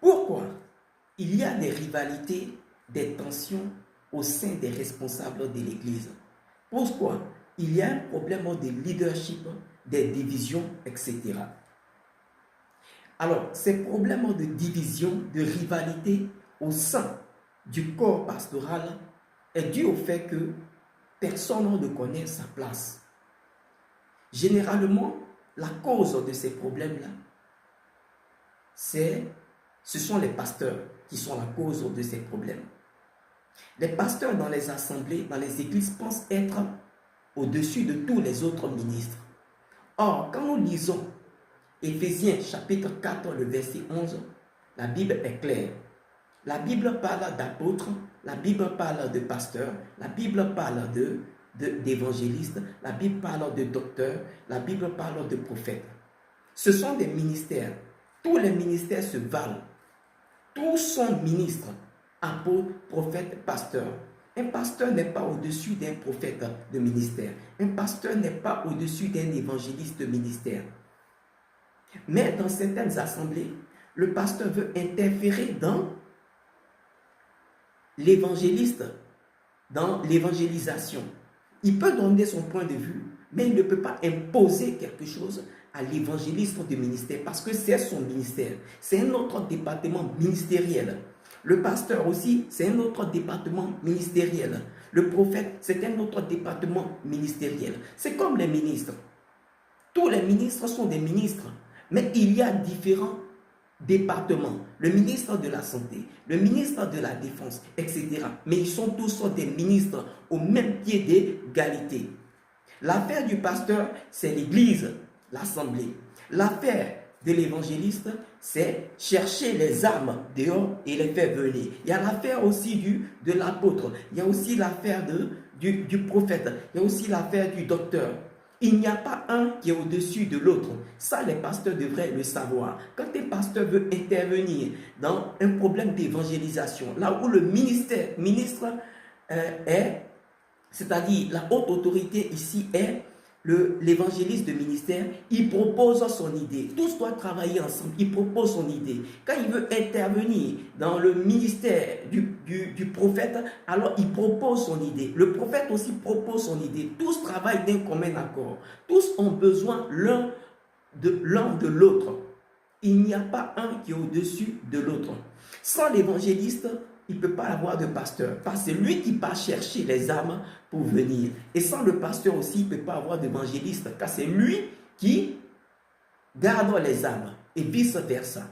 Pourquoi il y a des rivalités, des tensions au sein des responsables de l'Église? Pourquoi il y a un problème de leadership, des divisions, etc. Alors, ces problèmes de division, de rivalité au sein du corps pastoral est dû au fait que personne ne connaît sa place. Généralement, la cause de ces problèmes-là, ce sont les pasteurs qui sont la cause de ces problèmes. Les pasteurs dans les assemblées, dans les églises, pensent être au-dessus de tous les autres ministres. Or, quand nous lisons Éphésiens chapitre 4, le verset 11, la Bible est claire. La Bible parle d'apôtres, la Bible parle de pasteurs, la Bible parle d'évangélistes, la Bible parle de docteurs, la Bible parle de prophètes. Ce sont des ministères. Tous les ministères se valent. Tous sont ministres, apôtres, prophètes, pasteurs. Un pasteur n'est pas au-dessus d'un prophète de ministère. Un pasteur n'est pas au-dessus d'un évangéliste de ministère. Mais dans certaines assemblées, le pasteur veut interférer dans l'évangéliste, dans l'évangélisation. Il peut donner son point de vue, mais il ne peut pas imposer quelque chose à l'évangéliste de ministère parce que c'est son ministère. C'est un autre département ministériel. Le pasteur aussi, c'est un autre département ministériel. Le prophète, c'est un autre département ministériel. C'est comme les ministres. Tous les ministres sont des ministres, mais il y a différents départements. Le ministre de la Santé, le ministre de la Défense, etc. Mais ils sont tous des ministres au même pied d'égalité. L'affaire du pasteur, c'est l'église, l'assemblée. L'affaire de l'évangéliste, c'est chercher les âmes dehors et les faire venir. Il y a l'affaire aussi de l'apôtre, il y a aussi l'affaire du prophète, il y a aussi l'affaire du docteur. Il n'y a pas un qui est au-dessus de l'autre. Ça, les pasteurs devraient le savoir. Quand un pasteur veut intervenir dans un problème d'évangélisation, là où le ministre est, c'est-à-dire la haute autorité ici est l'évangéliste de ministère, il propose son idée. Tous doivent travailler ensemble, il propose son idée. Quand il veut intervenir dans le ministère du prophète, alors il propose son idée. Le prophète aussi propose son idée. Tous travaillent d'un commun accord. Tous ont besoin l'un de l'autre. Il n'y a pas un qui est au-dessus de l'autre. Sans l'évangéliste, il ne peut pas avoir de pasteur. Parce que c'est lui qui part chercher les âmes pour venir. Et sans le pasteur aussi, il ne peut pas avoir d'évangéliste. Car c'est lui qui garde les âmes. Et vice-versa.